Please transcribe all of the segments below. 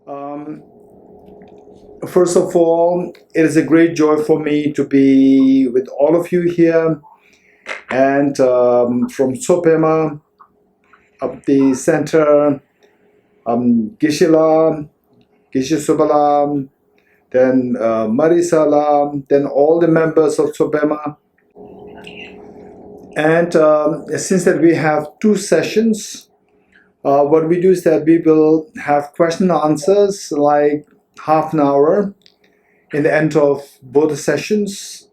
Um, First of all, it is a great joy for me to be with all of you here, and from Tso Pema up the center, Gishila, Geshe Subala, then Marisala, then all the members of Tso Pema. And since that we have two sessions, what we do is that we will have question and answers like half an hour in the end of both the sessions.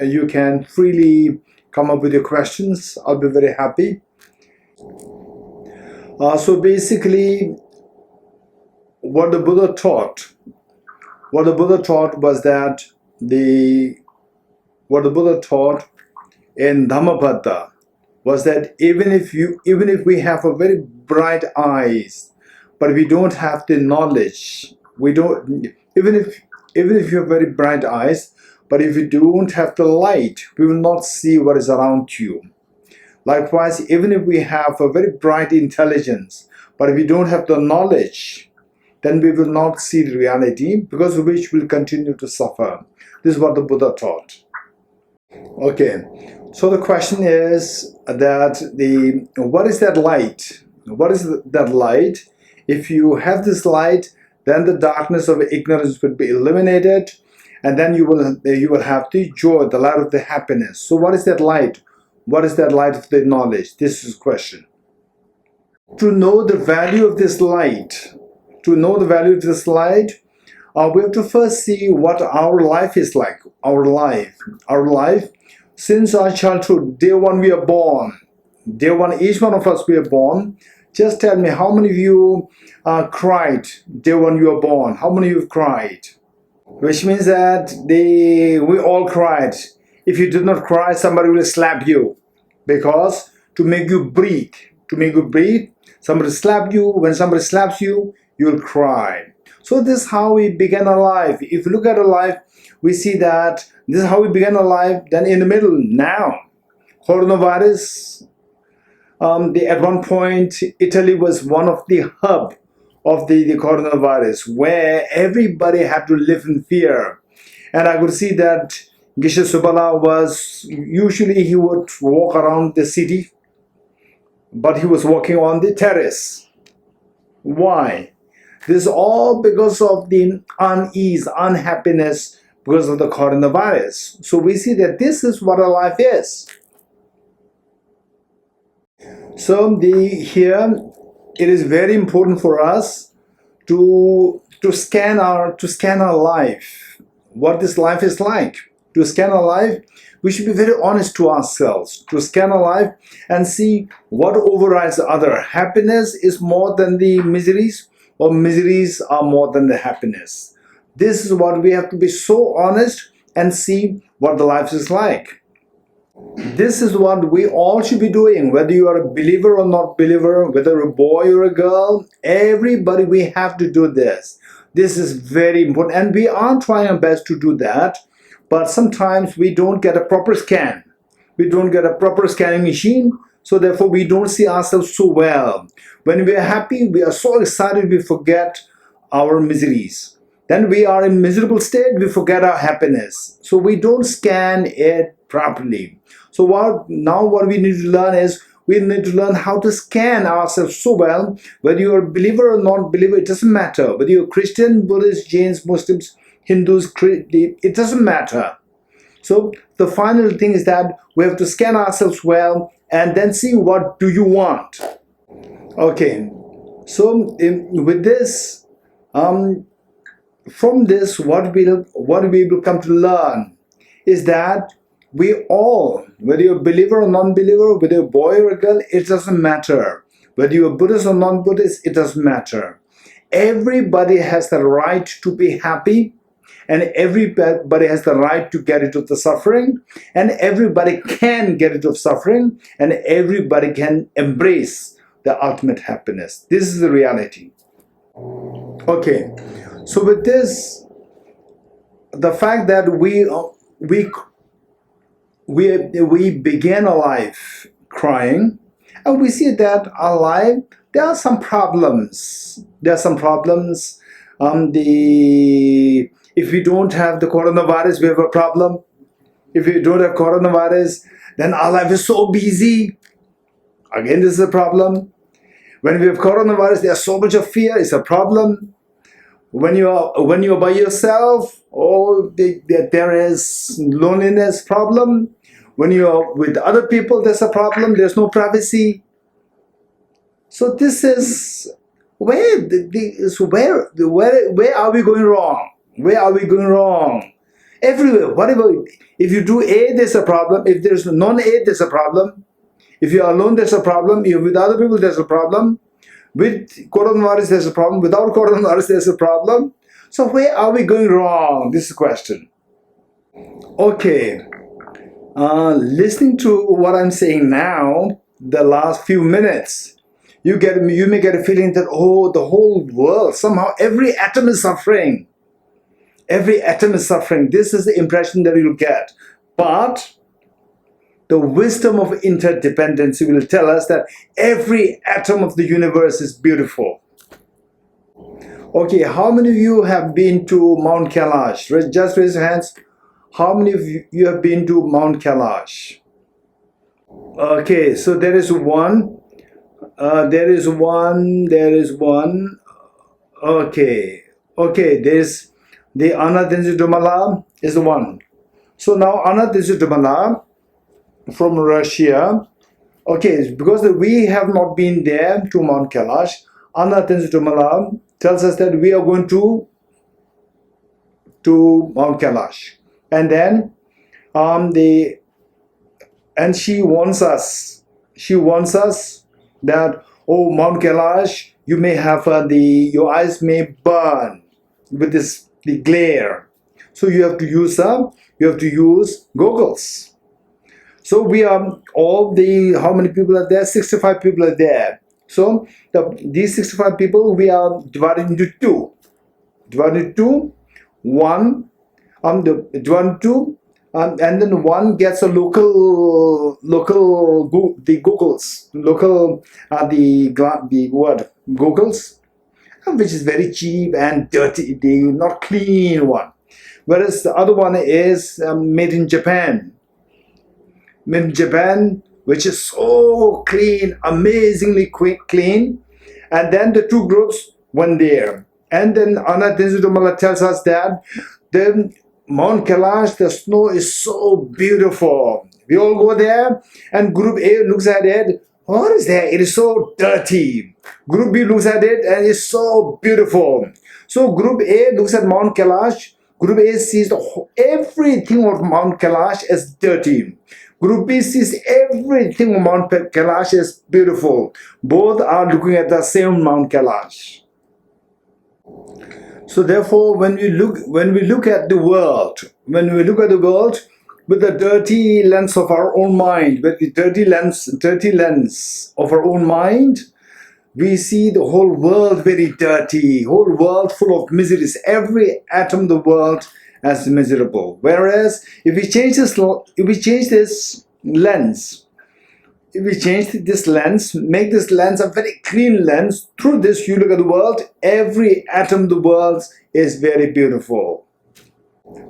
You can freely come up with your questions. I'll be very happy. So basically, what the Buddha taught was that what the Buddha taught in Dhammapada was that even if we have a very bright eyes, but we don't have the knowledge, even if you have very bright eyes, but if you don't have the light, we will not see what is around you. Likewise, even if we have a very bright intelligence, but if we don't have the knowledge, then we will not see the reality, because of which we'll continue to suffer. This is what the Buddha taught. Okay, so the question is that what is that light? What is that light? If you have this light, then the darkness of ignorance will be eliminated, and then you will have the joy, the light of the happiness. So what is that light? What is that light of the knowledge? This is the question. To know the value of this light, we have to first see what our life is like. Our life, since our childhood, day one we are born. Day one, each one of us we are born. Just tell me, how many of you cried day one you were born? How many of you have cried? Which means that we all cried. If you did not cry, somebody will slap you, because to make you breathe, somebody slap you. When somebody slaps you, you will cry. So this is how we began our life. If you look at our life, we see that this is how we began our life. Then in the middle, now, coronavirus. At one point, Italy was one of the hub of the coronavirus, where everybody had to live in fear. And I could see that Geshe Subala he would walk around the city, but he was walking on the terrace. Why? This is all because of the unease, unhappiness, because of the coronavirus. So we see that this is what our life is. So here it is very important for us to scan our life, what this life is like. To scan our life, we should be very honest to ourselves. To scan our life and see what overrides the other. Happiness is more than the miseries, or miseries are more than the happiness. This is what we have to be so honest and see what the life is like. This is what we all should be doing, whether you are a believer or not believer, whether a boy or a girl, everybody, we have to do this. This is very important, and we are trying our best to do that, but sometimes we don't get a proper scan. We don't get a proper scanning machine, so therefore we don't see ourselves so well. When we are happy, we are so excited, we forget our miseries. Then we are in miserable state, we forget our happiness. So we don't scan it properly. So what we need to learn is, we need to learn how to scan ourselves so well. Whether you're a believer or not believer, it doesn't matter. Whether you're Christian, Buddhist, Jains, Muslims, Hindus, it doesn't matter. So the final thing is that we have to scan ourselves well and then see what do you want. Okay, so with this, from this, what we will come to learn is that we all, whether you're a believer or non-believer, whether you're a boy or a girl, it doesn't matter. Whether you're a Buddhist or non-Buddhist, it doesn't matter. Everybody has the right to be happy, and everybody has the right to get rid of the suffering, and everybody can get rid of suffering, and everybody can embrace the ultimate happiness. This is the reality. Okay, so with this, the fact that we began our life crying, and we see that our life, there are some problems. If we don't have the coronavirus, we have a problem. If we don't have coronavirus, then our life is so busy. Again, this is a problem. When we have coronavirus, there's so much of fear. It's a problem. When you're by yourself, there is loneliness problem. When you're with other people, there's a problem. There's no privacy. So this is where are we going wrong? Where are we going wrong? Everywhere. Whatever. If you do A, there's a problem. If there's non-A, there's a problem. If you're alone, there's a problem. If you're with other people, there's a problem. With coronavirus, there's a problem. Without coronavirus, there's a problem. So where are we going wrong? This is the question. Okay. Listening to what I'm saying now, the last few minutes, you may get a feeling that, oh, the whole world, somehow every atom is suffering. Every atom is suffering. This is the impression that you'll get. But the wisdom of interdependence will tell us that every atom of the universe is beautiful. Okay, how many of you have been to Mount Kailash? Just raise your hands. How many of you have been to Mount Kailash? Okay, so there is one. There is one. Okay, there's the Anandinjidumala is the one. So now Anandinjidumala from Russia. Okay, because we have not been there to Mount Kailash, Anandinjidumala tells us that we are going to Mount Kailash. And then she warns us that, oh, Mount Kailash, you may have your eyes may burn with the glare, so you have to use goggles. So we are how many people are there? 65 people are there. So these 65 people, we are divided into two. One, and then one gets a goggles, which is very cheap and dirty, the not clean one. Whereas the other one is made in Japan, which is so clean, amazingly clean. And then the two groups went there. And then Anandinjidumala tells us that the Mount Kailash, the snow is so beautiful. We all go there, and Group A looks at it. What is there? It is so dirty. Group B looks at it, and it's so beautiful. So Group A looks at Mount Kailash. Group A sees everything of Mount Kailash as dirty. Group B sees everything of Mount Kailash as beautiful. Both are looking at the same Mount Kailash. So therefore, when we look at the world with the dirty lens of our own mind, with the dirty lens of our own mind, we see the whole world very dirty, whole world full of miseries. Every atom of the world as miserable. Whereas if we change this lens, make this lens a very clean lens, through this you look at the world, every atom of the world is very beautiful.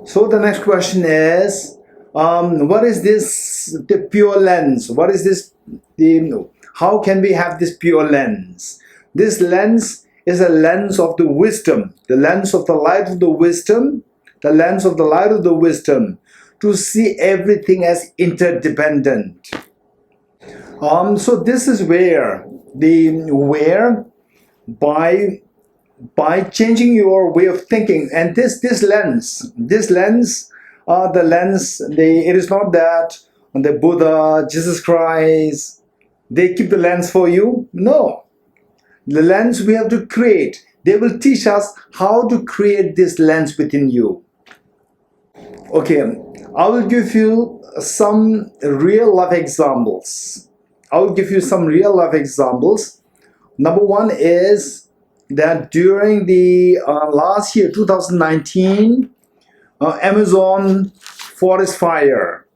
So the next question is, what is this, the pure lens? What is this, how can we have this pure lens? This lens is a lens of the wisdom, the lens of the light of the wisdom, to see everything as interdependent. So this is where by changing your way of thinking, and this lens, it is not that the Buddha, Jesus Christ, they keep the lens for you. No, the lens we have to create. They will teach us how to create this lens within you. Okay, I will give you some real life examples. Number one is that during the last year, 2019, Amazon forest fire,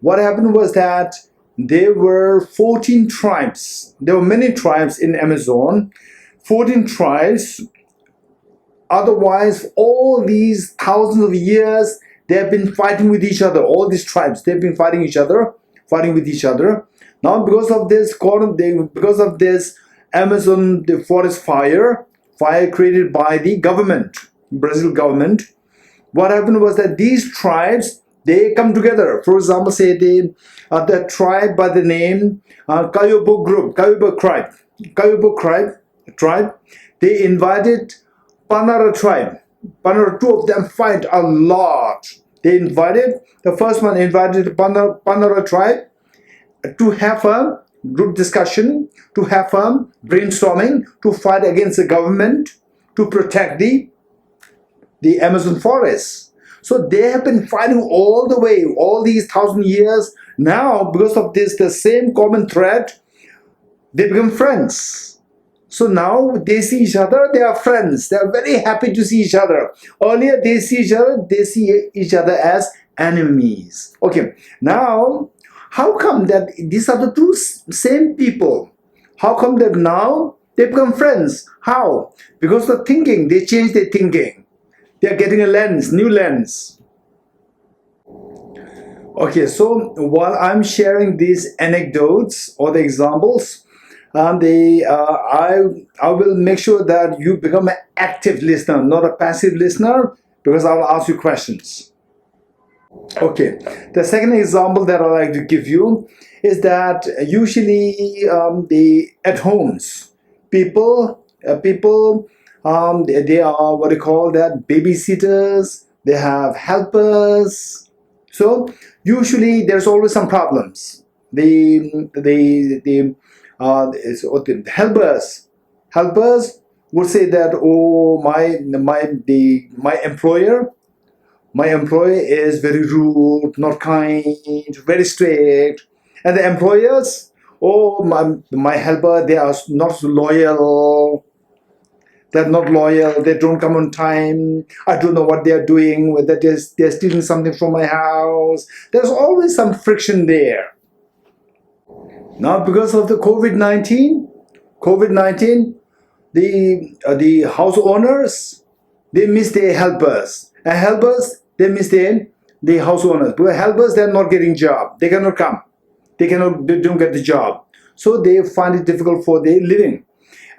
what happened was that there were 14 tribes. There were many tribes in Amazon. 14 tribes. Otherwise, all these thousands of years, they have been fighting with each other. All these tribes, they've been fighting with each other. Now, because of this Amazon the forest fire created by the government, Brazil government, what happened was that these tribes, they come together. For example, say the tribe by the name Kayobo tribe, they invited Panara tribe. Panara, two of them fight a lot. The first one invited Panara tribe to have a group discussion, to have a brainstorming, to fight against the government, to protect the Amazon forest. So they have been fighting all the way, all these 1,000 years. Now, because of this, the same common thread, they become friends. So now they see each other, they are friends. They are very happy to see each other. Earlier they see each other as enemies. Okay, now how come that these are the two same people? How come that now they become friends? How? Because the thinking, they change their thinking. They are getting a lens, new lens. Okay, so while I'm sharing these anecdotes or the examples, I will make sure that you become an active listener, not a passive listener, because I will ask you questions. Okay, the second example that I like to give you is that usually at homes, people they are what you call that, babysitters. They have helpers. So usually there's always some problems. The helpers would say that, oh, my employer is very rude, not kind, very strict. And the employers, oh, my helper, they are not loyal. They're not loyal. They don't come on time. I don't know what they're doing, whether they're stealing something from my house. There's always some friction there. Now, because of the COVID-19, the house owners, they miss their helpers. And helpers, they miss the house owners. Because helpers, they're not getting job. They cannot come. They don't get the job. So they find it difficult for their living.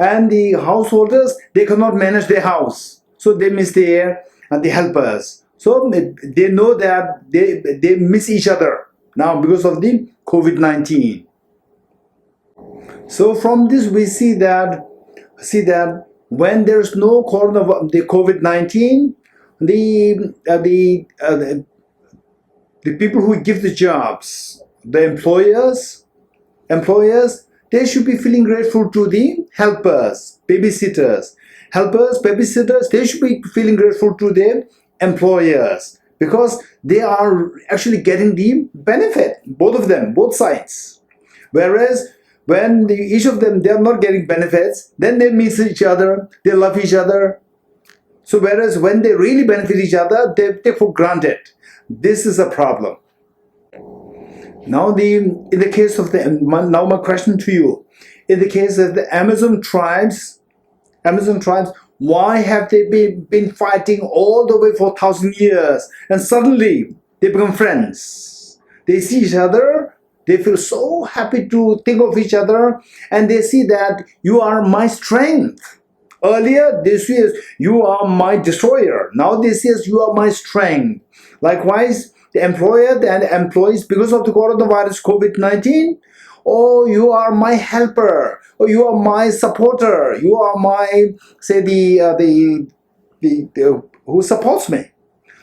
And the householders, they cannot manage their house. So they miss the helpers. So they know that they miss each other now because of the COVID-19. So from this we see that when there is no the COVID-19, the people who give the jobs, the employers, they should be feeling grateful to the helpers, babysitters. They should be feeling grateful to their employers because they are actually getting the benefit, both of them, both sides. Whereas when each of them, they are not getting benefits, then they miss each other, they love each other. So whereas when they really benefit each other, they take for granted. This is a problem. Now, in the case of now my question to you, in the case of the Amazon tribes, why have they been fighting all the way for 1,000 years, and suddenly they become friends? They see each other, they feel so happy to think of each other, and they see that you are my strength. Earlier, they say you are my destroyer. Now they say you are my strength. Likewise, the employer and employees, because of the coronavirus COVID-19, oh, you are my helper, or you are my supporter, you are my, say, who supports me.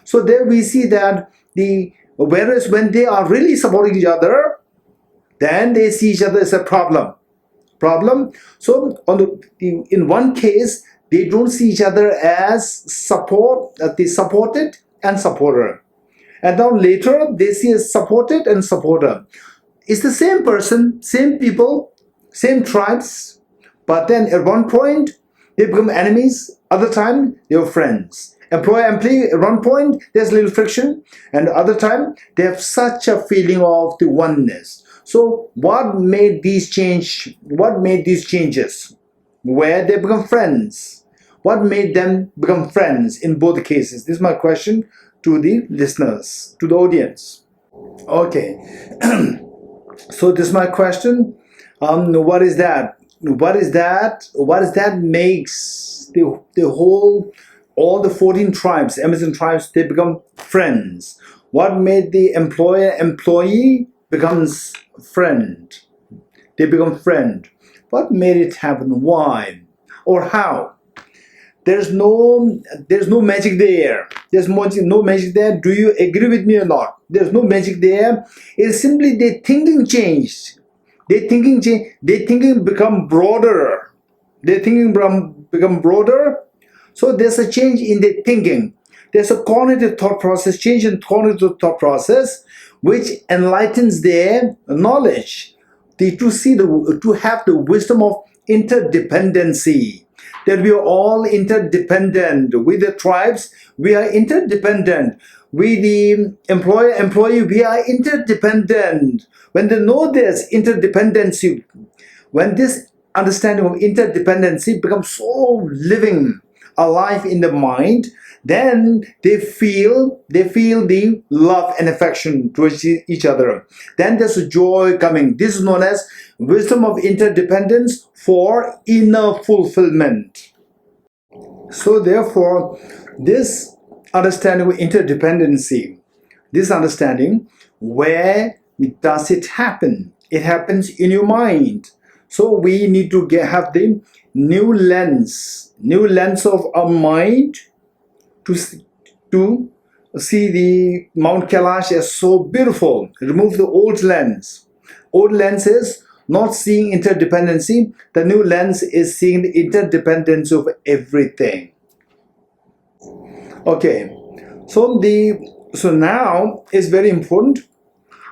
So there we see that whereas when they are really supporting each other, then they see each other as a problem. So in one case, they don't see each other as the supported and supporter. And now later, they see as supported and supporter. It's the same person, same people, same tribes, but then at one point, they become enemies, other time, they are friends. Employee, at one point, there's a little friction, and other time, they have such a feeling of the oneness. So what made these changes? where they become friends. What made them become friends in both cases? This is my question to the listeners, to the audience. Okay, so this is my question. What is that? What is that? What is that makes the whole, all the 14 tribes, Amazon tribes, they become friends? What made the employee becomes friend? They become friend. What made it happen? Why? Or how? There's no magic there. There's no magic there. Do you agree with me or not? There's no magic there. It's simply their thinking changed. Their thinking become broader. Their thinking become broader. So there's a change in their thinking. There's a cognitive thought process, change in cognitive thought process, which enlightens their knowledge. To have the wisdom of interdependency. That we are all interdependent. With the tribes, we are interdependent. With the employee, we are interdependent. When they know this interdependency, when this understanding of interdependency becomes so living, alive in the mind, then they feel the love and affection towards each other. Then there's a joy coming. This is known as wisdom of interdependence for inner fulfillment. So therefore, this understanding of interdependency, this understanding, where does it happen? It happens in your mind. So we need to have the new lens of our mind to see the Mount Kailash as so beautiful. Remove the old lens. Old lens is not seeing interdependency. The new lens is seeing the interdependence of everything. Okay, so now it's very important.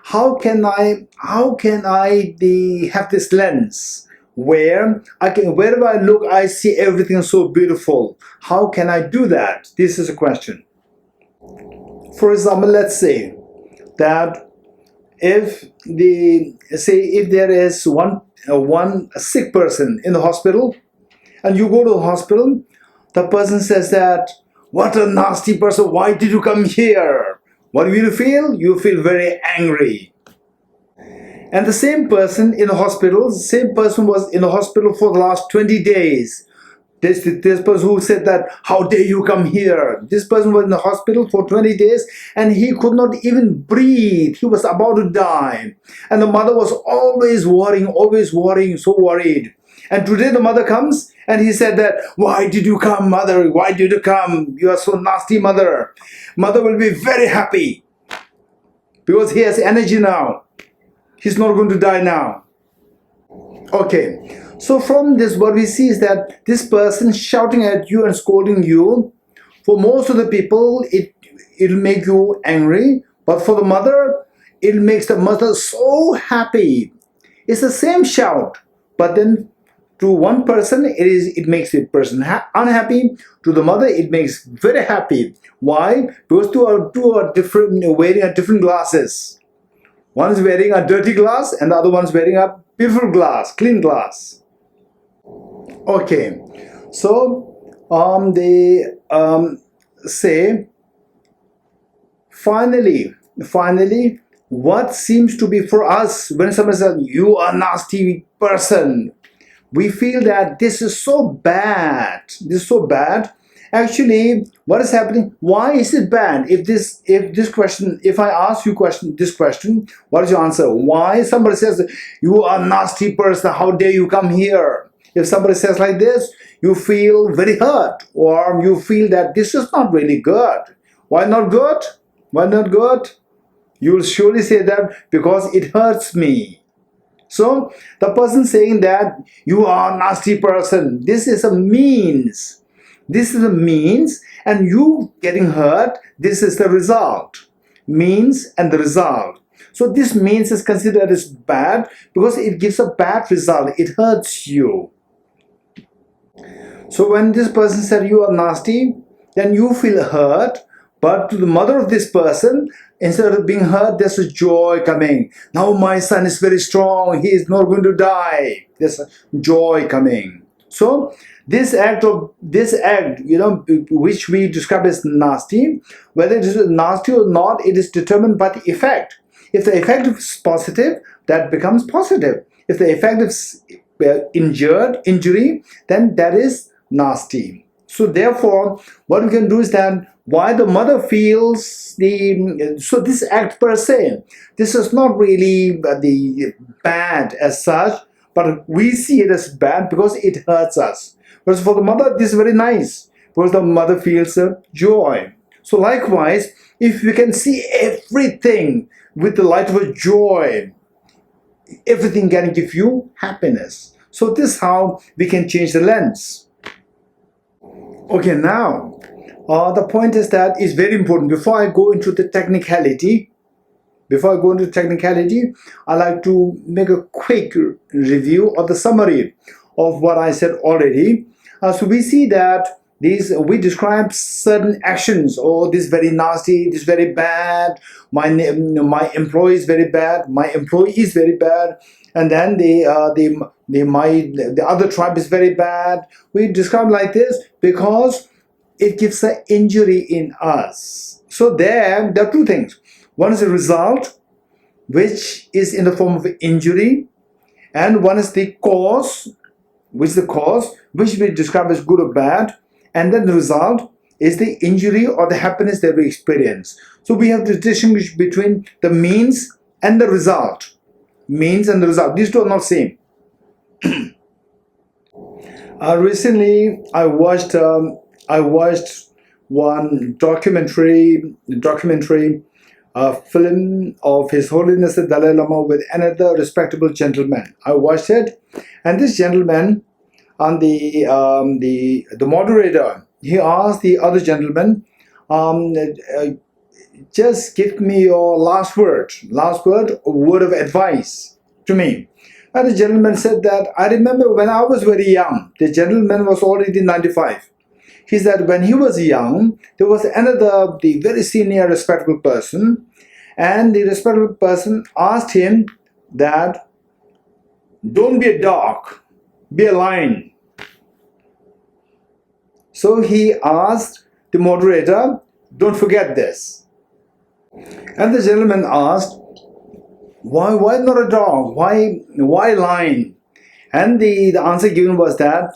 How can I have this lens where wherever I look, I see everything so beautiful? How can I do that? This is a question. For example, let's say that if there is one sick person in the hospital, and you go to the hospital, the person says that, "What a nasty person! Why did you come here?" What will you feel? You feel very angry. And the same person in the hospital, was in the hospital for the last 20 days. This person who said that, "How dare you come here?" This person was in the hospital for 20 days and he could not even breathe. He was about to die. And the mother was always worrying, so worried. And today the mother comes and he said that, "Why did you come, mother? Why did you come? You are so nasty, mother." Mother will be very happy because he has energy now. He's not going to die now. Okay, so from this, what we see is that this person shouting at you and scolding you, for most of the people, it'll make you angry. But for the mother, it makes the mother so happy. It's the same shout, but then to one person, it makes the person unhappy. To the mother, it makes very happy. Why? Because two are different, wearing different glasses. One is wearing a dirty glass and the other one is wearing a beautiful glass, clean glass. Okay, so they say, finally, what seems to be for us, when someone says, "You are a nasty person," we feel that this is so bad. This is so bad. Actually, what is happening? Why is it bad? If I ask you this question, what is your answer? Why somebody says, "You are a nasty person, how dare you come here"? If somebody says like this, you feel very hurt, or you feel that this is not really good. Why not good? Why not good? You will surely say that because it hurts me. So the person saying that you are a nasty person, this is a means. This is a means, and you getting hurt, this is the result. Means and the result. So this means is considered as bad because it gives a bad result. It hurts you. So when this person said you are nasty, then you feel hurt. But to the mother of this person, instead of being hurt, there's a joy coming. Now my son is very strong. He is not going to die. There's a joy coming. So this act, which we describe as nasty, whether it is nasty or not, it is determined by the effect. If the effect is positive, that becomes positive. If the effect is injury, then that is nasty. So therefore, what we can do is that why the mother feels so this act per se, this is not really the bad as such, but we see it as bad because it hurts us. Whereas for the mother, this is very nice because the mother feels joy. So likewise, if we can see everything with the light of a joy, everything can give you happiness. So this is how we can change the lens. Okay, now the point is that it's very important. Before I go into the technicality, I like to make a quick review or the summary of what I said already. So we see that we describe certain actions. Oh, this is very nasty, this is very bad, my employee is very bad, my employee is very bad, and then the other tribe is very bad. We describe like this because it gives an injury in us. So there are two things. One is a result, which is in the form of injury, and one is the cause, which we describe as good or bad, and then the result is the injury or the happiness that we experience. So we have to distinguish between the means and the result. Means and the result. These two are not same. Recently, I watched one documentary film of His Holiness the Dalai Lama with another respectable gentleman. I watched it, and this gentleman, and the moderator, he asked the other gentleman, just give me your last word, a word of advice to me. And the gentleman said that, I remember when I was very young, the gentleman was already 95. He said when he was young, there was the very senior respectable person, and the respectable person asked him that, don't be a dog, be a lion. So he asked the moderator, don't forget this. And the gentleman asked, why not a dog? Why lion? And the answer given was that,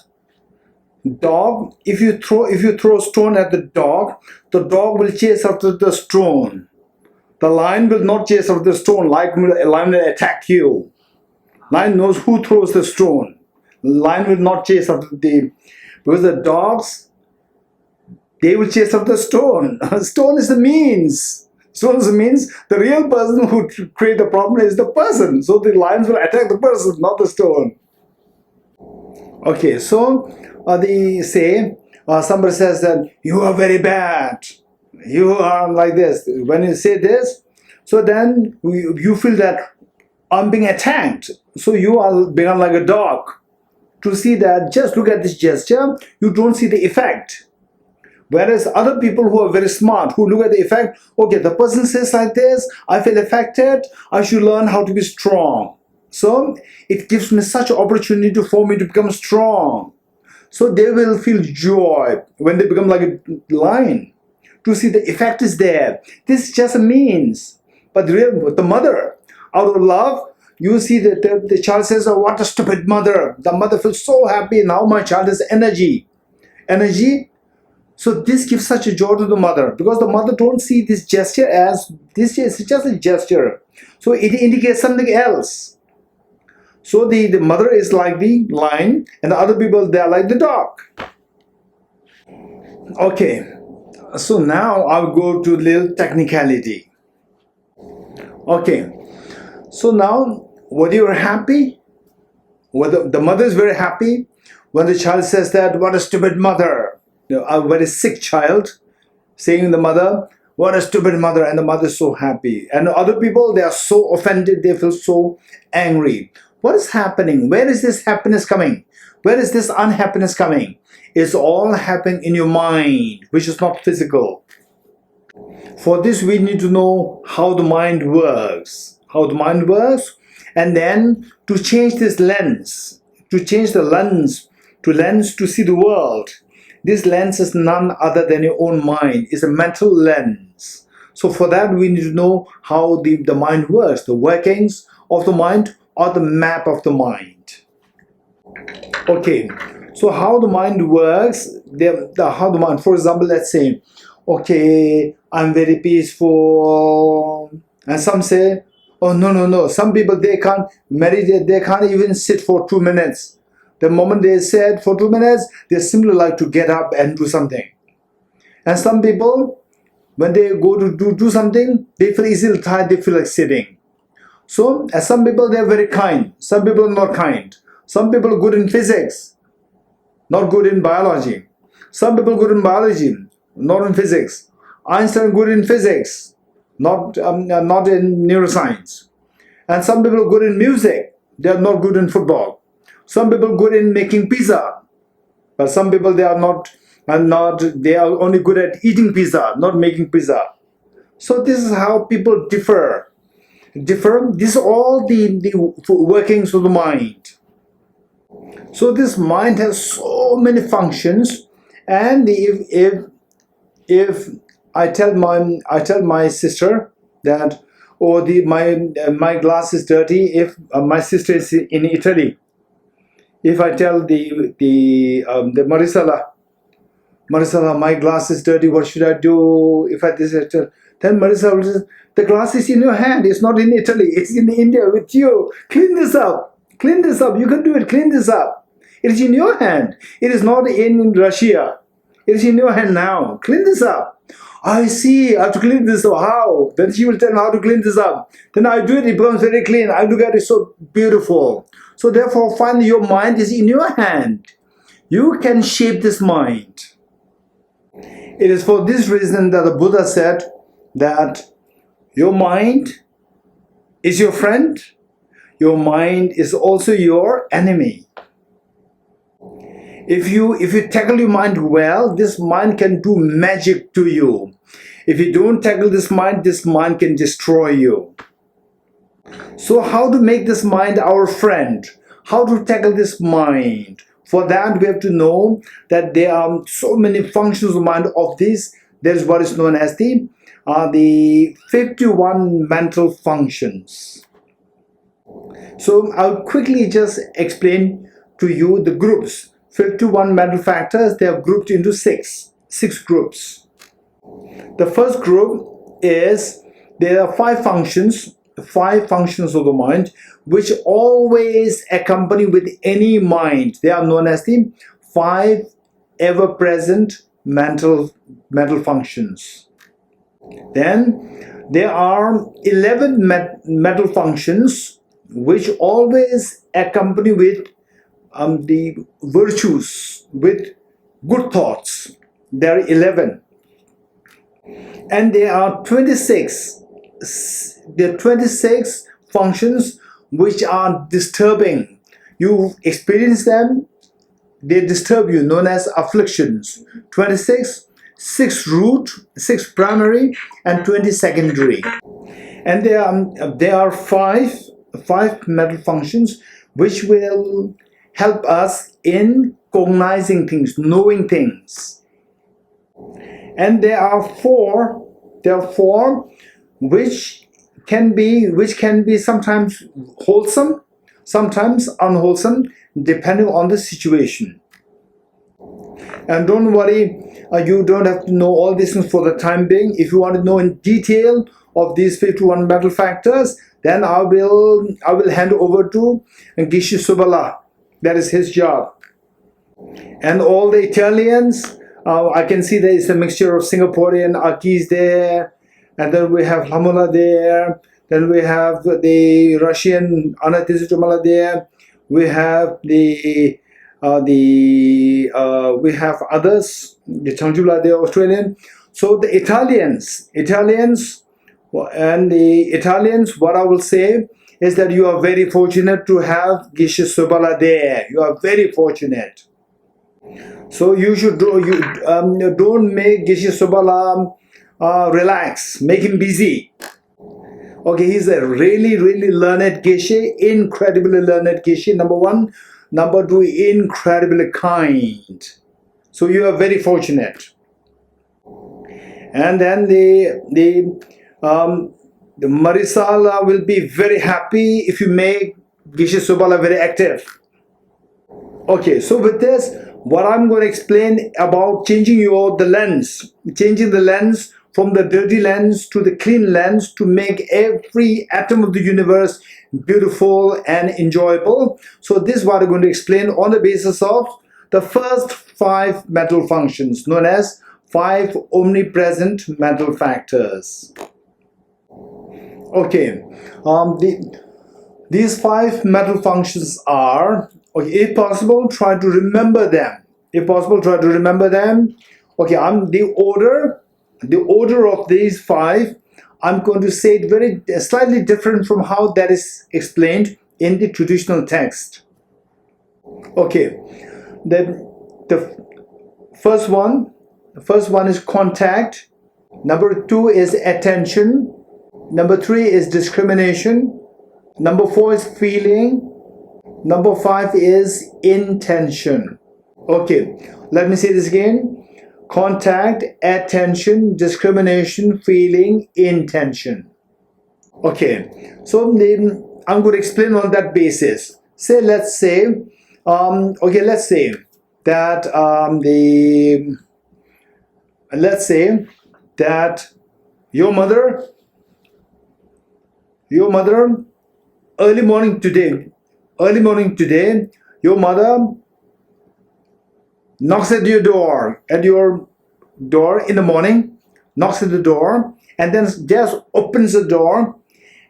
dog, if you throw a stone at the dog will chase after the stone. The lion will not chase after the stone. A lion will attack you. Lion knows who throws the stone. Lion will not chase after because the dogs, they will chase after the stone. Stone is the means. Stone is the means. The real person who create the problem is the person. So the lions will attack the person, not the stone. Okay, so they say, somebody says that you are very bad, you are like this. When you say this, so then you feel that I'm being attacked. So you are become like a dog. To see that, just look at this gesture, you don't see the effect. Whereas other people who are very smart, who look at the effect, okay, the person says like this, I feel affected, I should learn how to be strong. So it gives me such an opportunity for me to become strong. So they will feel joy when they become like a lion. To see the effect is there. This is just a means. But the mother, out of love, you see that the child says, oh, what a stupid mother. The mother feels so happy. Now my child has energy. So this gives such a joy to the mother, because the mother don't see this gesture as this is just a gesture. So it indicates something else. So the mother is like the lion, and the other people, they are like the dog. Okay, so now I'll go to little technicality. Okay, so now whether you're happy, whether the mother is very happy, when the child says that, what a stupid mother, a very sick child saying the mother, what a stupid mother, and the mother is so happy. And other people, they are so offended, they feel so angry. What is happening? Where is this happiness coming? Where is this unhappiness coming? It's all happening in your mind, which is not physical. For this, we need to know how the mind works. And then to change this lens, to change the lens to see the world. This lens is none other than your own mind. It's a mental lens. So for that, we need to know how the mind works, the workings of the mind or the map of the mind. Okay, so how the mind works, how the mind, for example, let's say, okay, I'm very peaceful, and some say, oh, no. Some people, they can't meditate, they can't even sit for 2 minutes. The moment they sit for 2 minutes, they simply like to get up and do something. And some people, when they go to do something, they feel easily tired, they feel like sitting. So, as some people, they're very kind. Some people are not kind. Some people are good in physics, not good in biology. Some people are good in biology, not in physics. Einstein good in physics, not in neuroscience. And some people are good in music. They are not good in football. Some people are good in making pizza, but some people they are not. They are only good at eating pizza, not making pizza. So this is how people differ. This is all the workings of the mind. So this mind has so many functions, and if I tell my sister that, oh, my glass is dirty. If my sister is in Italy, if I tell the Marisala, my glass is dirty, what should I do? If I then Marisala will say, the glass is in your hand, it's not in Italy, it's in India with you. Clean this up, you can do it, clean this up. It is in your hand, it is not in Russia. It is in your hand now, clean this up. I see, I have to clean this up, how? Then she will tell me how to clean this up. Then I do it, it becomes very clean, I look at it so beautiful. So therefore, finally your mind is in your hand. You can shape this mind. It is for this reason that the Buddha said that your mind is your friend, your mind is also your enemy. If you tackle your mind well, this mind can do magic to you. If you don't tackle this mind can destroy you. So how to make this mind our friend? How to tackle this mind? For that, we have to know that there are so many functions of mind of this. There is what is known as the 51 mental functions. So I'll quickly just explain to you the groups. 51 mental factors, they are grouped into six groups. The first group is, there are five functions of the mind which always accompany with any mind. They are known as the 5 ever-present mental functions. Then there are 11 mental functions which always accompany with the virtues, with good thoughts. There are 11. And there are 26. There are 26 functions which are disturbing. You experience them, they disturb you, known as afflictions. 26, 6 root, 6 primary, and 20 secondary. And there are five mental functions which will help us in cognizing things, knowing things. And there are four which can be sometimes wholesome, sometimes unwholesome, depending on the situation. And don't worry, you don't have to know all these things for the time being. If you want to know in detail of these 51 mental factors, then I will hand over to Geshe Subala. That is his job. And all the Italians, I can see there is a mixture of Singaporean Akis there, and then we have Hamula there, then we have the Russian Anatisitumala there, we have we have others, the Chanjula there, Australian. So the Italians, what I will say is that you are very fortunate to have Geshe Subala there. You are very fortunate. So you should don't make Geshe Subala relax, make him busy. Okay, he's a really learned Geshe, incredibly learned Geshe. Number one, Number 2, incredibly kind. So you are very fortunate. And then the Marisala will be very happy if you make Geshe Subala very active. Okay, so with this, what I'm going to explain about changing the lens from the dirty lens to the clean lens to make every atom of the universe beautiful and enjoyable. So this is what I'm going to explain on the basis of the first 5 mental functions known as 5 omnipresent mental factors. Okay, these 5 mental functions are, okay, if possible, try to remember them. If possible, try to remember them. Okay, the order of these 5, I'm going to say it very slightly different from how that is explained in the traditional text. Okay, the first one is contact. Number 2 is attention. Number 3 is discrimination. Number 4 is feeling. Number 5 is intention. Okay, let me say this again. Contact, attention, discrimination, feeling, intention. Okay, so I'm going to explain on that basis. Let's say that your mother early morning today, your mother knocks at your door in the morning, knocks at the door, and then just opens the door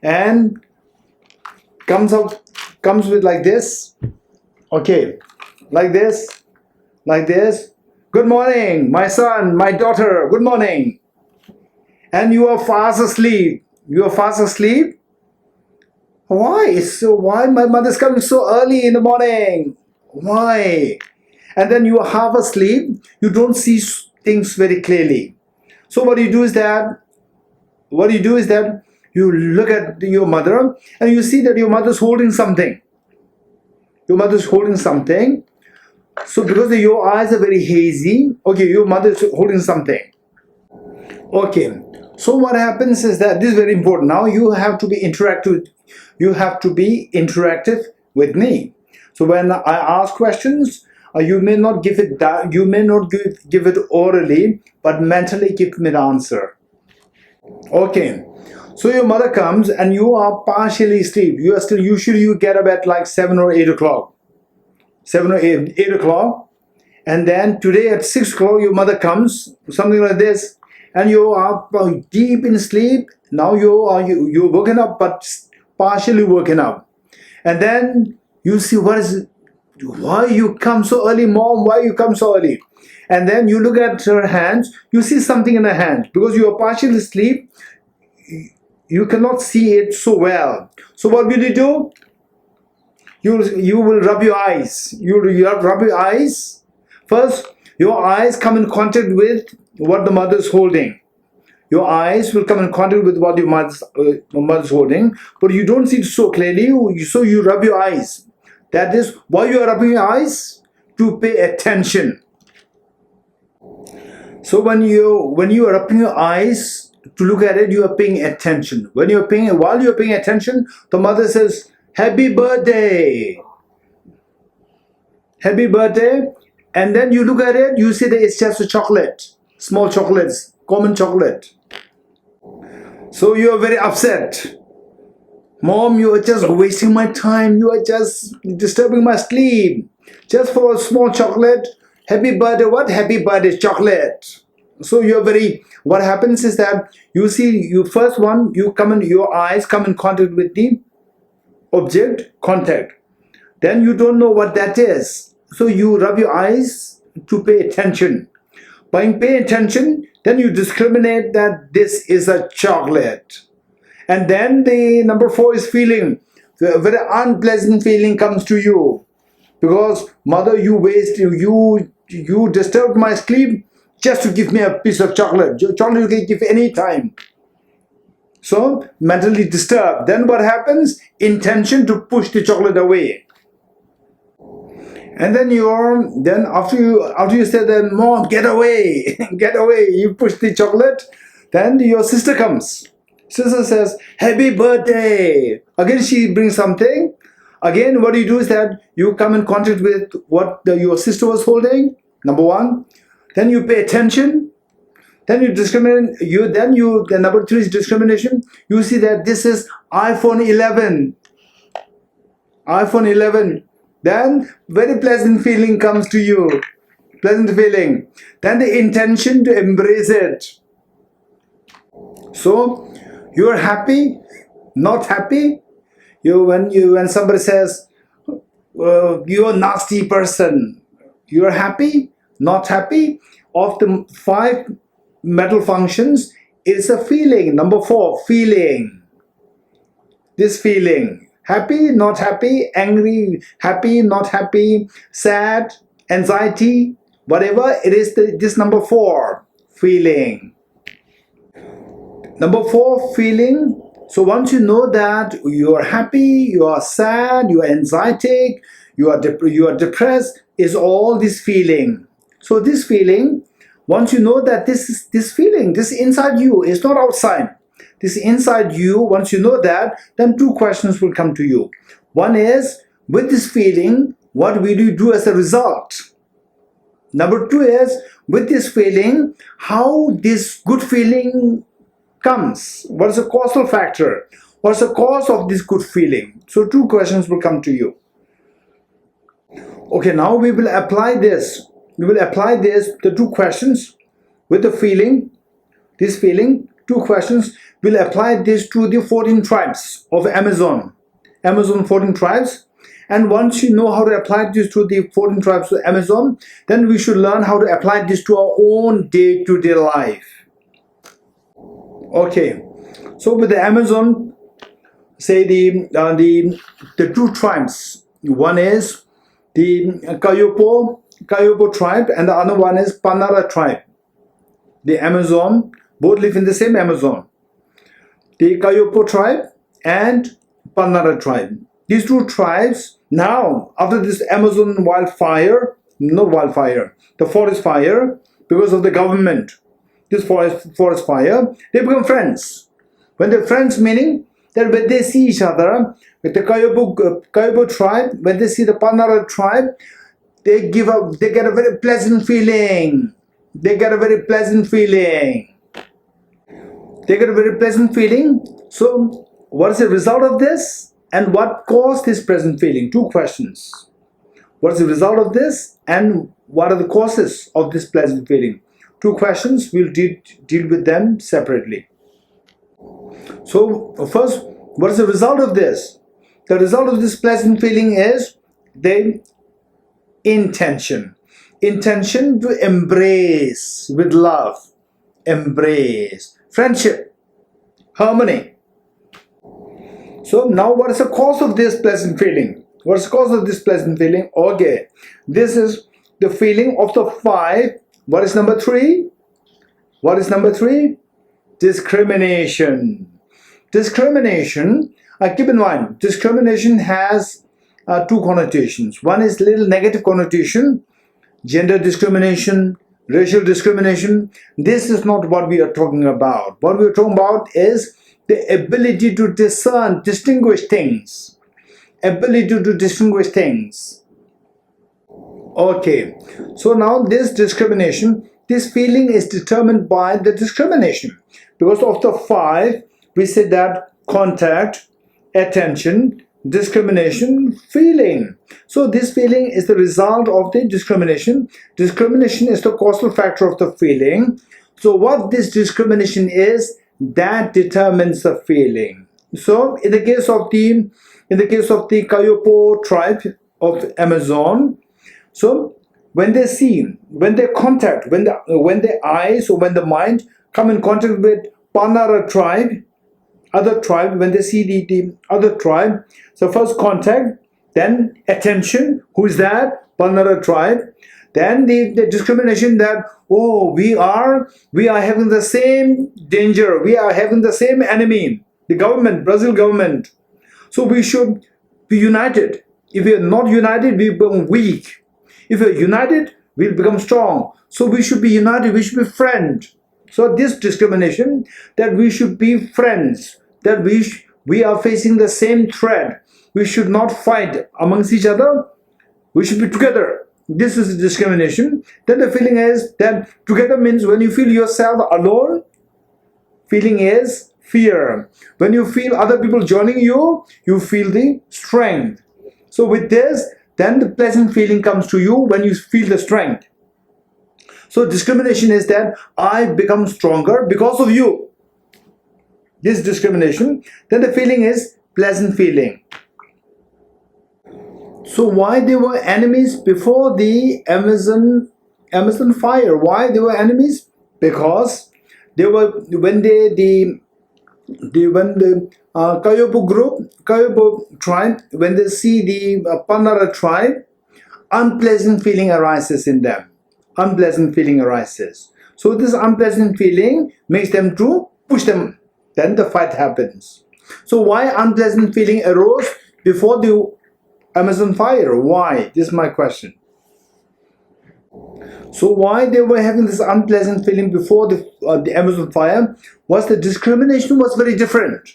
and comes with like this. Okay, like this. Good morning, my son, my daughter, good morning. And you are fast asleep. Why my mother's coming so early in the morning? Why? And then you are half asleep, you don't see things very clearly. So what you do is that you look at your mother and you see that your mother's holding something. So because your eyes are very hazy, okay, your mother is holding something. Okay, so what happens is that this is very important. Now you have to be interactive. You have to be interactive with me. So when I ask questions, you may not give it orally, but mentally give me the answer. Okay, so your mother comes and you are partially asleep. You are still, usually you get up at like 7 or 8 o'clock. 8 o'clock, and then today at 6 o'clock your mother comes, something like this, and you are deep in sleep. Now you're woken up, but partially woken up, and then you see why you come so early, mom? Why you come so early? And then you look at her hands. You see something in her hands because you are partially asleep. You cannot see it so well. So what will you do? You will rub your eyes. You rub your eyes. First, your eyes come in contact with what the mother is holding. Your eyes will come in contact with what your mother's holding, but you don't see it so clearly, so you rub your eyes. That is why you are rubbing your eyes, to pay attention. So when you are rubbing your eyes to look at it, you are paying attention. While you are paying attention, the mother says, "Happy birthday." Happy birthday. And then you look at it, you see that it's just a chocolate, small chocolates, common chocolate. So you are very upset. Mom, you are just wasting my time. You are just disturbing my sleep. Just for a small chocolate. Happy birthday. What? Happy birthday chocolate. So you are very, what happens is that you see, your eyes come in contact with the object, contact. Then you don't know what that is. So you rub your eyes to pay attention. By paying attention, then you discriminate that this is a chocolate. And then the number 4 is feeling. A very unpleasant feeling comes to you. Because mother, you disturbed my sleep just to give me a piece of chocolate. Chocolate you can give any time. So mentally disturbed. Then what happens? Intention to push the chocolate away. And then after you say that, "Mom, get away, get away," you push the chocolate, then your sister comes. Sister says, "Happy birthday." Again, she brings something. Again, what you do is that you come in contact with what your sister was holding, number one. Then you pay attention. Then you discriminate. The number three is discrimination. You see that this is iPhone 11. iPhone 11. Then very pleasant feeling comes to you. Pleasant feeling. Then the intention to embrace it. So you are happy, not happy. When somebody says you're a nasty person, you are happy, not happy. Of the 5 mental functions, it's a feeling. Number 4, feeling. This feeling. Happy, not happy, angry, happy, not happy, sad, anxiety, whatever it is, this number 4, feeling. Number 4, feeling. So once you know that you are happy, you are sad, you are anxiety, you are depressed, is all this feeling. So this feeling, once you know that this feeling, this inside you, is not outside. This inside you, once you know that, then 2 questions will come to you. One is, with this feeling, what will you do as a result? Number 2 is, with this feeling, how this good feeling comes. What is the causal factor? What's the cause of this good feeling? So 2 questions will come to you. Okay, now we will apply this. We will apply the 2 questions with the feeling, this feeling, 2 questions. We'll apply this to the 14 tribes of Amazon. 14 tribes. And once you know how to apply this to the 14 tribes of Amazon, then we should learn how to apply this to our own day-to-day life. Okay, so with the Amazon, say the 2 tribes. One is the Kayopo tribe, and the other one is Panara tribe. The Amazon, both live in the same Amazon. The Kayopo tribe and Panara tribe. These 2 tribes, now after this Amazon the forest fire, because of the government, this forest fire, they become friends. When they're friends, meaning that when they see each other, with the Kayopo tribe, when they see the Panara tribe, they get a very pleasant feeling. They get a very pleasant feeling. So what is the result of this? And what caused this pleasant feeling? 2 questions. What is the result of this? And what are the causes of this pleasant feeling? 2 questions. We'll deal with them separately. So first, what is the result of this? The result of this pleasant feeling is the intention. Intention to embrace with love. Embrace. Friendship. Harmony. So now what is the cause of this pleasant feeling? What is the cause of this pleasant feeling? Okay. This is the feeling of the 5. What is number 3? What is number 3? Discrimination. Discrimination, keep in mind, discrimination has 2 connotations. One is little negative connotation, gender discrimination, racial discrimination. This is not what we are talking about. What we are talking about is the ability to distinguish things. Ability to distinguish things. Okay, so now this discrimination, this feeling is determined by the discrimination. Because of the 5, we say that contact, attention, discrimination, feeling. So this feeling is the result of the discrimination. Discrimination is the causal factor of the feeling. So what this discrimination is, that determines the feeling. So in the case of the Kayopo tribe of Amazon, so when they contact, when the eyes or when the mind come in contact with Panara tribe, other tribe, when they see the other tribe, so first contact, then attention, who is that? Panara tribe. Then the discrimination that, oh, we are having the same danger, we are having the same enemy, the government, Brazil government. So we should be united. If we are not united, we become weak. If we're united, we'll become strong. So we should be united, we should be friends. So this discrimination, that we should be friends, that we are facing the same threat. We should not fight amongst each other. We should be together. This is discrimination. Then the feeling is that together means when you feel yourself alone, feeling is fear. When you feel other people joining you, you feel the strength. So with this, then the pleasant feeling comes to you when you feel the strength. So discrimination is that I become stronger because of you. This discrimination. Then the feeling is pleasant feeling. So why they were enemies before the Amazon fire? Why they were enemies? Because they were when the Kayopo group, Kayopo tribe, when they see the Panara tribe, unpleasant feeling arises in them. Unpleasant feeling arises. So this unpleasant feeling makes them to push them. Then the fight happens. So why unpleasant feeling arose before the Amazon fire? Why? This is my question. So why they were having this unpleasant feeling before the Amazon fire was the discrimination was very different.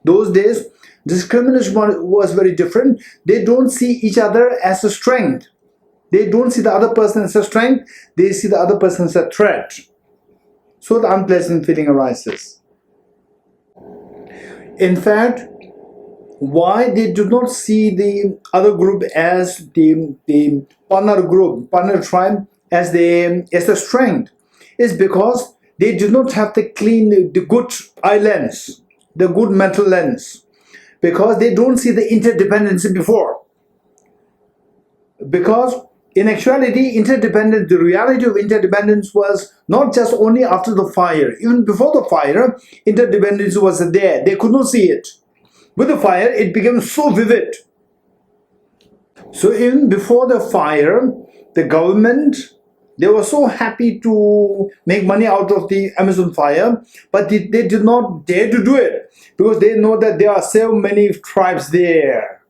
Those days, discrimination was very different. They don't see each other as a strength. They don't see the other person as a strength. They see the other person as a threat. So the unpleasant feeling arises. In fact, why they do not see the other group as the Panar group, Panar tribe as the strength is because they do not have the good eye lens, the good mental lens, because they don't see the interdependency before. Because in actuality, interdependence, the reality of interdependence was not just only after the fire. Even before the fire, interdependence was there. They could not see it. With the fire, it became so vivid. So even before the fire, the government, they were so happy to make money out of the Amazon fire, but they did not dare to do it because they know that there are so many tribes there.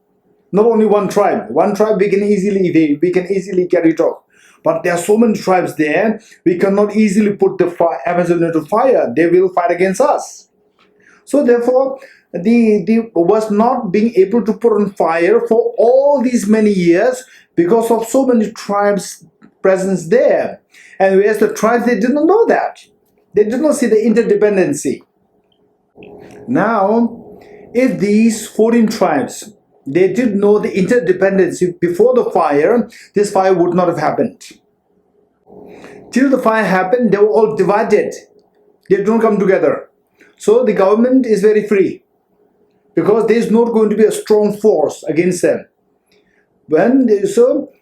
Not only one tribe. One tribe we can easily get it off. But there are so many tribes there, we cannot easily put the Amazon into fire. They will fight against us. So therefore, the was not being able to put on fire for all these many years because of so many tribes presence there. And whereas the tribes, they did not know that. They did not see the interdependency. Now, if these 14 tribes, they did know the interdependency before the fire, this fire would not have happened. Till the fire happened, they were all divided. They don't come together. So the government is very free because there is not going to be a strong force against them.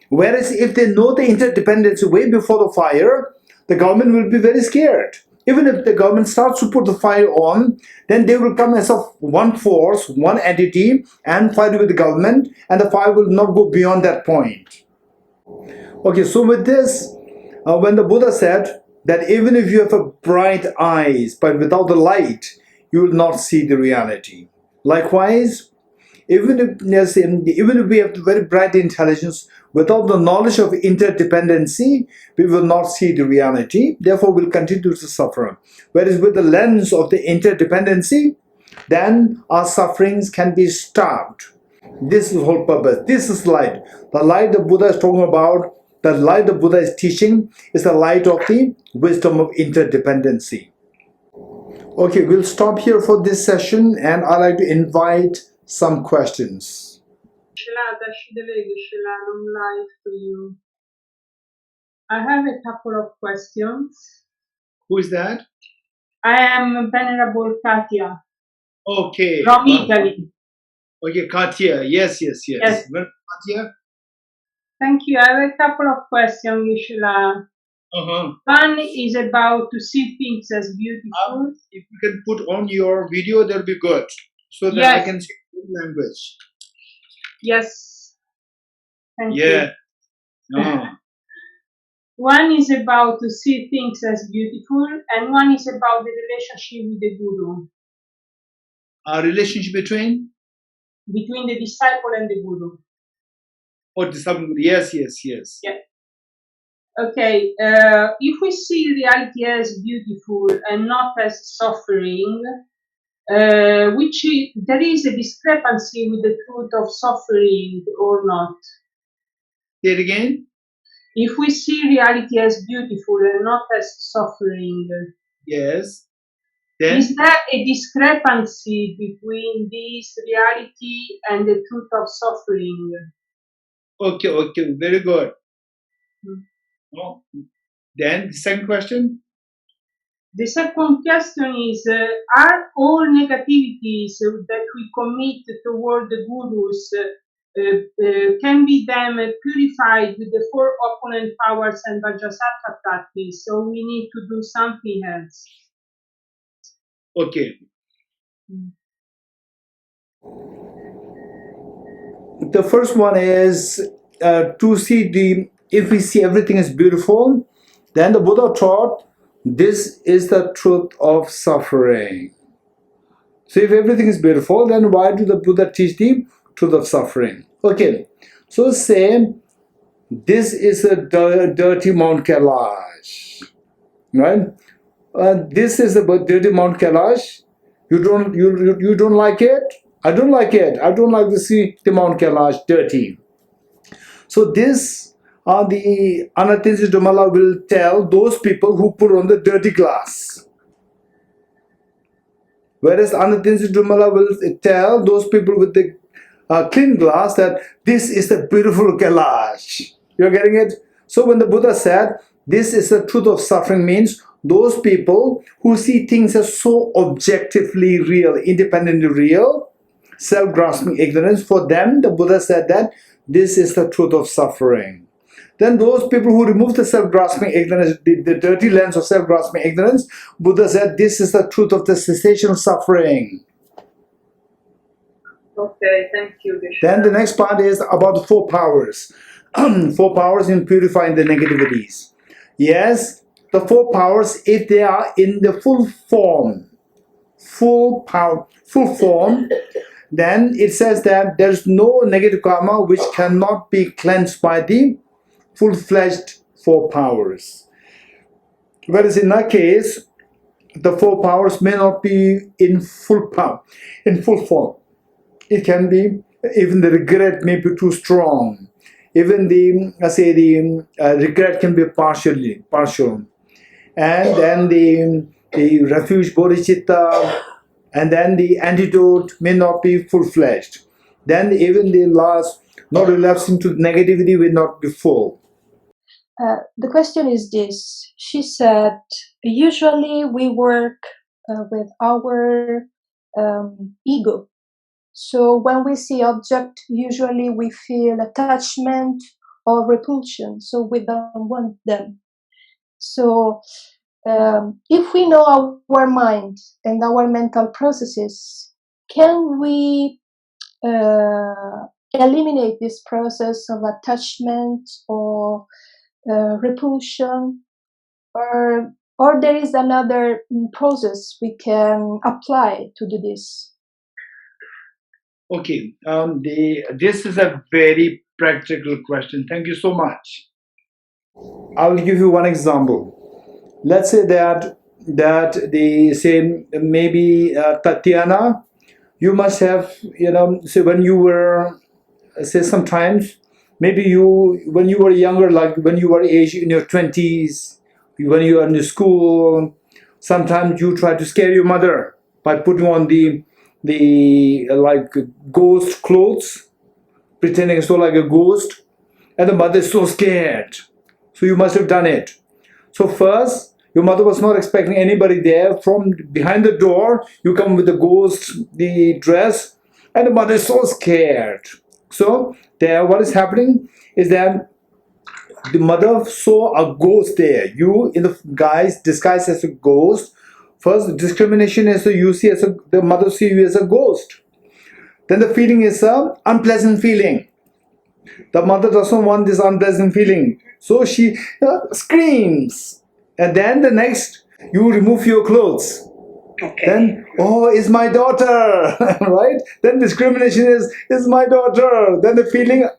Whereas if they know the interdependence way before the fire, the government will be very scared. Even if the government starts to put the fire on, then they will come as of one force, one entity, and fight with the government, and the fire will not go beyond that point. Okay, so with this, when the Buddha said that even if you have a bright eyes, but without the light, you will not see the reality. Likewise, even if we have very bright intelligence, without the knowledge of interdependency, we will not see the reality. Therefore, we'll continue to suffer. Whereas with the lens of the interdependency, then our sufferings can be stopped. This is the whole purpose. This is light. The light the Buddha is talking about, the light the Buddha is teaching, is the light of the wisdom of interdependency. Okay, we'll stop here for this session, and I'd like to invite some questions. To you. I have a couple of questions. Who is that? I am Venerable Katya Okay. from Italy. Okay, Katya. Yes. Yes. Katya? Thank you. I have a couple of questions, Yeshua. One is about to see things as beautiful. If you can put on your video, that'll be good. So that I can see the language. Yes. Thank you. Yeah. No. One is about to see things as beautiful, and one is about the relationship with the Guru. A relationship between? Between the disciple and the Guru. Oh, disciple. Yes. Yeah. Okay, if we see reality as beautiful and not as suffering, there is a discrepancy with the truth of suffering or not. Say it again. If we see reality as beautiful and not as suffering, yes, then is there a discrepancy between this reality and the truth of suffering? Okay, very good. Hmm. Oh. Then the second question. The second question is, are all negativities that we commit toward the gurus can be them purified with the four opponent powers and Vajrasattva practice? So we need to do something else. Okay. The first one is to see if we see everything as beautiful, then the Buddha taught this is the truth of suffering. So if everything is beautiful, then why do the Buddha teach the truth of suffering? Okay, so say this is a dirty Mount Kailash, right? This is the dirty Mount Kailash. You don't like it? I don't like it. I don't like to see the Mount Kailash dirty. So this the Anatinsi Dumala will tell those people who put on the dirty glass. Whereas Anatinsi Dumala will tell those people with the clean glass that this is the beautiful Kailash. You're getting it? So when the Buddha said this is the truth of suffering, means those people who see things as so objectively real, independently real, self-grasping ignorance, for them the Buddha said that this is the truth of suffering. Then those people who remove the self-grasping ignorance, the dirty lens of self-grasping ignorance, Buddha said this is the truth of the cessation of suffering. Okay, thank you, Geshe. Then the next part is about the four powers. Four powers in purifying the negativities. Yes, the four powers, if they are in the full form, then it says that there is no negative karma which cannot be cleansed by the full-fledged four powers. Whereas in that case, the four powers may not be in full form. It can be, even the regret may be too strong. Even the regret can be partial. And then the refuge bodhicitta, and then the antidote may not be full-fledged. Then even the last, not relapsing to negativity, will not be full. The question is this. She said, usually we work with our ego. So when we see object, usually we feel attachment or repulsion. So we don't want them. So if we know our mind and our mental processes, can we eliminate this process of attachment or repulsion, or there is another process we can apply to do this? Okay, this is a very practical question. Thank you so much. I will give you one example. Let's say that the say maybe Tatiana, you must have say when you were say sometimes maybe when you were younger, like when you were age in your 20s, when you are in the school, sometimes you try to scare your mother by putting on the like ghost clothes, pretending so like a ghost, and the mother is so scared. So you must have done it. So first, your mother was not expecting anybody there. From behind the door, you come with the ghost, the dress, and the mother is so scared. So there, what is happening is that the mother saw a ghost there. You in the guise disguised as a ghost. First, discrimination is you see as the mother see you as a ghost. Then the feeling is a unpleasant feeling. The mother doesn't want this unpleasant feeling, so she screams. And then the next, you remove your clothes. Okay. Then, oh, it's my daughter, right? Then discrimination is my daughter. Then the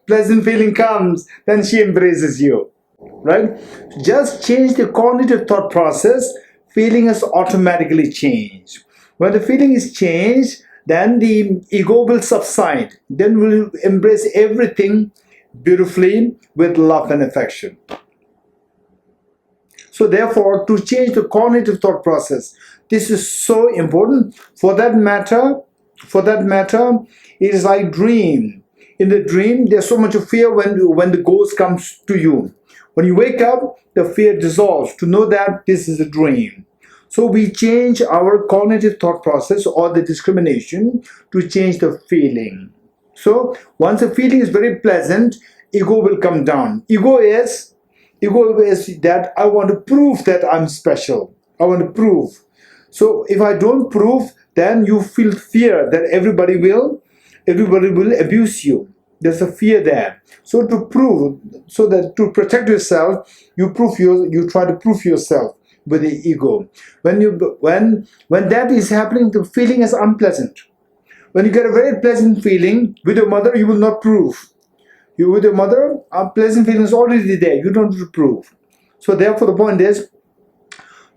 pleasant feeling comes. Then she embraces you. right? Just change the cognitive thought process, feeling is automatically changed. When the feeling is changed, then the ego will subside. Then we'll embrace everything beautifully with love and affection. So therefore, to change the cognitive thought process, this is so important. For that matter, it is like dream. In the dream, there's so much of fear when the ghost comes to you. When you wake up, the fear dissolves to know that this is a dream. So we change our cognitive thought process or the discrimination to change the feeling. So once the feeling is very pleasant, ego will come down. Ego is that I want to prove that I'm special. I want to prove. So if I don't prove, then you feel fear that everybody will abuse you. There's a fear there. So to prove, so that to protect yourself, you try to prove yourself with the ego. When that is happening, the feeling is unpleasant. When you get a very pleasant feeling with your mother, you will not prove. You with your mother, a pleasant feeling is already there. You don't have to prove. So therefore, the point is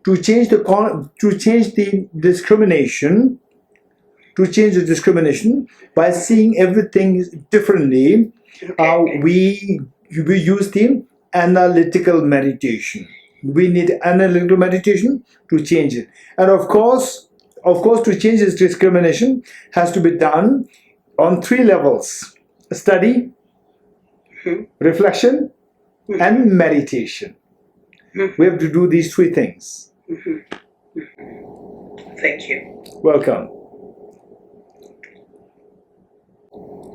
to change the discrimination. To change the discrimination by seeing everything differently, we use the analytical meditation. We need analytical meditation to change it, and of course, to change this discrimination has to be done on 3 levels: study, reflection, and meditation. We have to do these 3 things. Thank you. Welcome.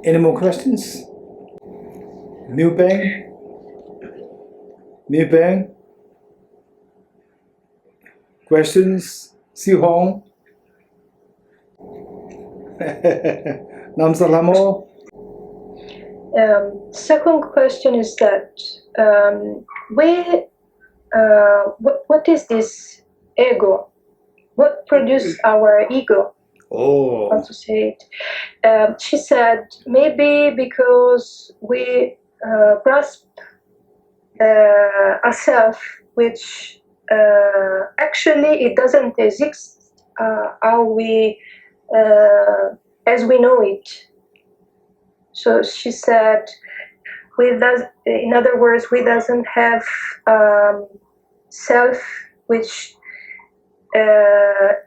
Any more questions? Miu Peng? Questions? Si Hong? Nam Salamo? Second question is that what is this ego? What produces our ego? Oh. How to say it? She said maybe because we grasp a self which actually it doesn't exist as we know it. So she said, in other words, we doesn't have self which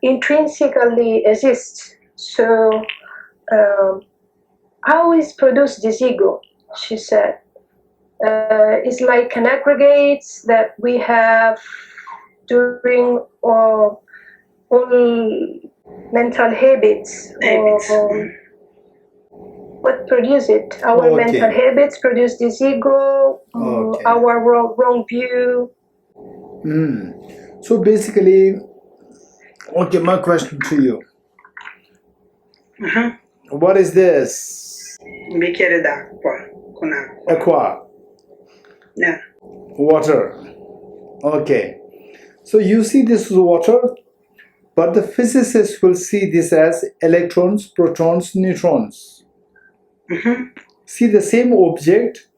intrinsically exists. So how is produced this ego? She said, it's like an aggregate that we have during all mental habits. What produce it? Our mental habits produce this ego, our wrong view. So basically, okay, my question to you. What is this? Un bicchiere d'acqua con acqua. Aqua. Yeah. Water. Okay. So you see this is water, but the physicists will see this as electrons, protons, neutrons. See the same object,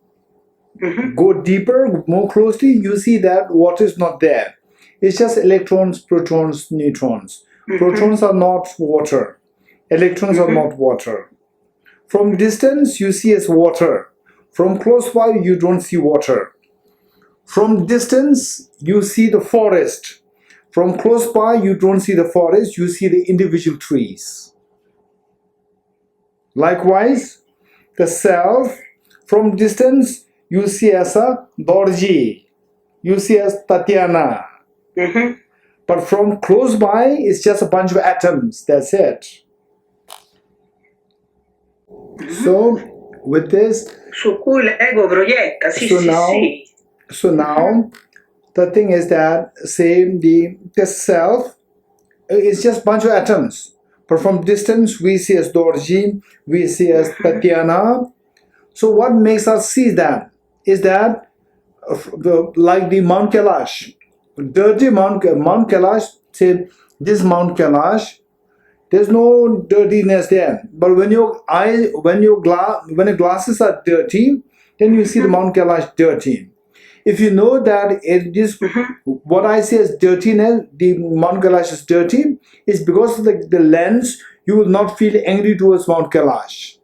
go deeper, more closely, you see that water is not there. It's just electrons, protons, neutrons. Protons are not water. Electrons are not water. From distance, you see as water. From close by, you don't see water. From distance, you see the forest. From close by, you don't see the forest, you see the individual trees. Likewise, the self, from distance, you see as a Dorji. You see as Tatiana. But from close by, it's just a bunch of atoms. That's it. So, with this, Su cui l'ego proietta, sì, sì. So now, the thing is that, say, the self is just a bunch of atoms. But from distance, we see as Dorji, we see as Tatiana. So what makes us see that is that, like the Mount Kailash, dirty Mount Kailash, say this Mount Kailash, there's no dirtiness there. But when your glasses are dirty, then you see the Mount Kailash dirty. If you know that it is what I say as dirtiness, the Mount Kailash is dirty, is because of the lens, you will not feel angry towards Mount Kailash.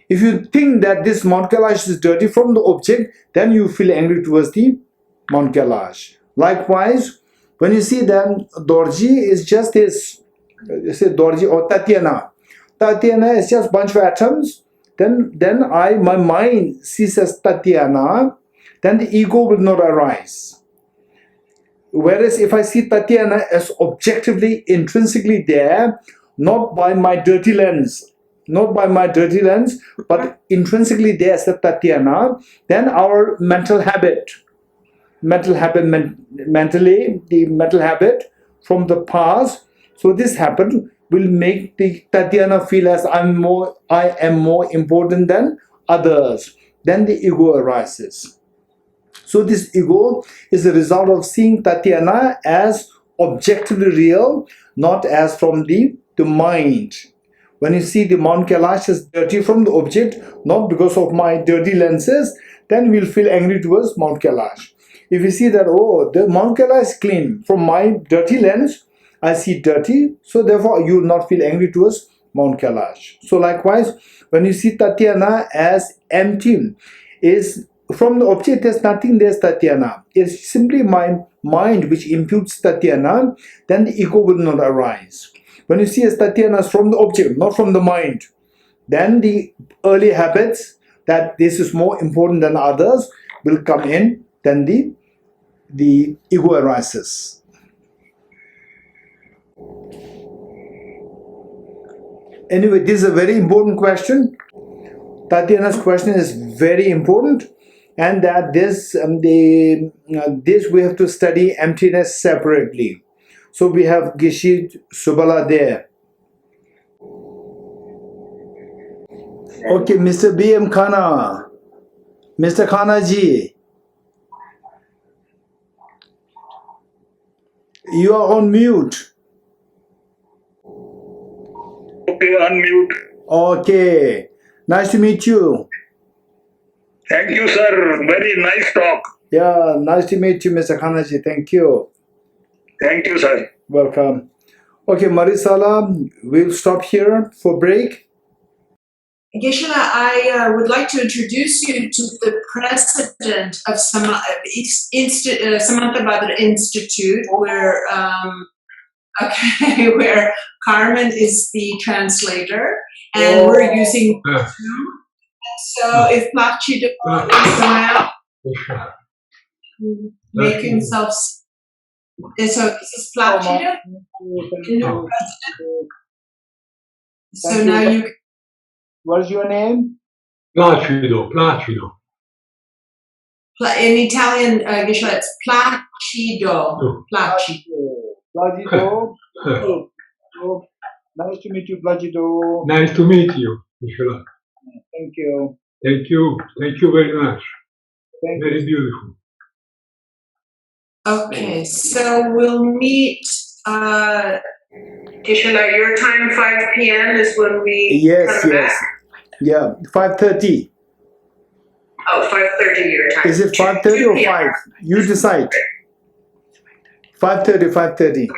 If you think that this Mount Kailash is dirty from the object, then you feel angry towards the Mount Kailash. Likewise, when you see that Dorji is just his, say Dorji or Tatyana. Tatyana is just bunch of atoms. Then my mind sees as Tatyana, then the ego will not arise. Whereas if I see Tatyana as objectively, intrinsically there, not by my dirty lens, but intrinsically there as a Tatyana, then our mental habit, mentally, the mental habit from the past, so this happened, will make the Tatyana feel as I am more important than others. Then the ego arises. So this ego is the result of seeing Tatyana as objectively real, not as from the mind. When you see the Mount Kailash is dirty from the object, not because of my dirty lenses, then we'll feel angry towards Mount Kailash. If you see that, oh, the Mount Kailash is clean, from my dirty lens, I see dirty, so therefore you will not feel angry towards Mount Kailash. So likewise, when you see Tatyana as empty, is from the object there's nothing, there's Tatyana. It's simply my mind which imputes Tatyana, then the ego will not arise. When you see as Tatyana from the object, not from the mind, then the early habits that this is more important than others will come in, then the ego arises. Anyway, this is a very important question. Tatyana's question is very important, and that this we have to study emptiness separately. So we have Geshe Subala there. Okay, Mr. B.M. Khanna. Mr. Khanna ji. You are on mute. Okay, unmute. Okay. Nice to meet you. Thank you, sir. Very nice talk. Yeah, nice to meet you, Mr. Khanna ji. Thank you. Thank you, sir. Welcome. Okay, Marisala, we'll stop here for break. Geshe, I would like to introduce you to the president of Samantha Badra Institute, where where Carmen is the translator, and we're using Zoom. So if Placido is around, make himself. So this is Placido, the new president. So now you. What's your name? Placido. In Italian, Geshe, it's Placido. Placido. Oh, nice to meet you, Placido. Nice to meet you, Geshe. Thank you. Thank you. Thank you very much. Thank Very you. beautiful. Okay, so we'll meet. Geshe, your time 5 p.m. is when we come back? Yeah, 5:30. Oh, 5:30 your time. Is it 5:30 or 5? You decide. 5:30.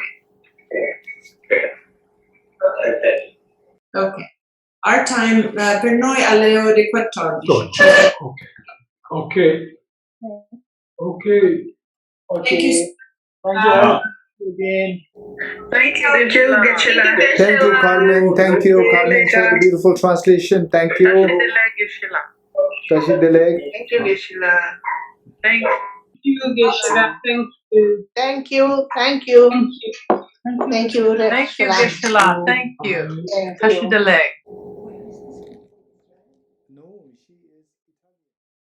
Okay. Our time per noi alle ore 14. Okay. Thank you. Again. Thank you, Geshe. Thank you, Carmen. Thank you, Carmen, for the beautiful translation. Thank you. Tashi Deleg. Thank you, Geshe. Thank you, Geshe. Thank you. Thank you. Thank you. Thank you, Geshe. Thank you. Tashi Deleg.